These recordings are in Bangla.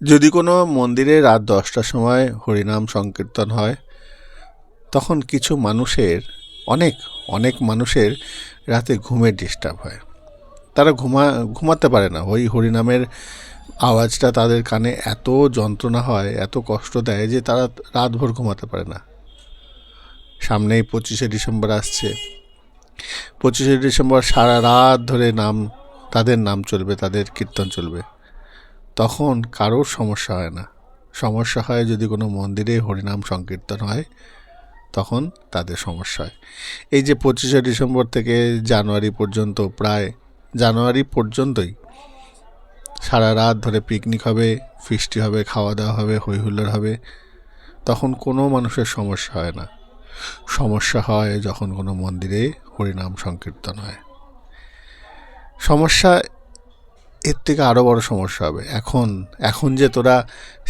যদি কোনো মন্দিরে রাত ১০টার সময় হরিনাম সংকীর্তন হয়, তখন কিছু মানুষের অনেক অনেক মানুষের রাতে ঘুমের ডিস্টার্ব হয়। তারা ঘুমাতে পারে না। ওই হরিনামের আওয়াজটা তাদের কানে এত যন্ত্রণা হয়, এত কষ্ট দেয় যে তারা রাতভর ঘুমাতে পারে না। সামনেই ২৫শে ডিসেম্বর আসছে। ২৫শে ডিসেম্বর সারা রাত ধরে তাদের নাম চলবে, তাদের কীর্তন চলবে। তখন কারোর সমস্যা হয় না। সমস্যা হয় যদি কোনো মন্দিরে হরিনাম সংকীর্তন হয়, তখন তাদের সমস্যা হয়। এই যে ২৫শে ডিসেম্বর থেকে জানুয়ারি পর্যন্ত, প্রায় জানুয়ারি পর্যন্তই সারা রাত ধরে পিকনিক হবে, ফিস্টি হবে, খাওয়া দাওয়া হবে, হই হুল্লোড় হবে। তখন কোনো মানুষের সমস্যা হয় না। সমস্যা হয় যখন কোনো মন্দিরে হরিনাম সংকীর্তন হয়। সমস্যা এর থেকে আরও বড় সমস্যা হবে। এখন যে তোরা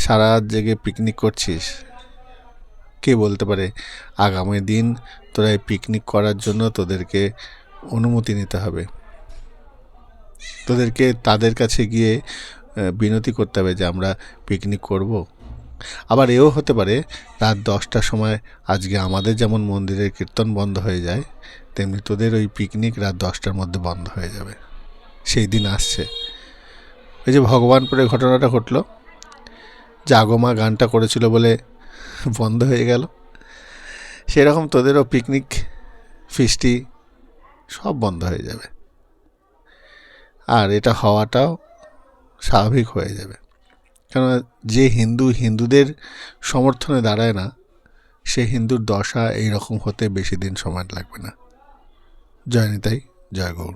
সারা রাত জেগে পিকনিক করছিস, কে বলতে পারে আগামী দিন তোরা এই পিকনিক করার জন্য তোদেরকে অনুমতি নিতে হবে, তোদেরকে তাদের কাছে গিয়ে বিনতি করতে হবে যে আমরা পিকনিক করব। আবার এও হতে পারে রাত ১০টার সময় আজকে আমাদের যেমন মন্দিরের কীর্তন বন্ধ হয়ে যায়, তেমনি তোদের ওই পিকনিক রাত ১০টার মধ্যে বন্ধ হয়ে যাবে। সেই দিন আসছে। ওই যে ভগবানপুরে ঘটনাটা ঘটল, জাগমা গানটা করেছিল বলে বন্ধ হয়ে গেল, সেরকম তোদেরও পিকনিক ফিস্টি সব বন্ধ হয়ে যাবে। আর এটা হওয়াটাও স্বাভাবিক হয়ে যাবে। কেননা যে হিন্দুদের সমর্থনে দাঁড়ায় না, সে হিন্দুর দশা এইরকম হতে বেশি দিন সময় লাগবে না। জয় নিতাই, জয় গৌর।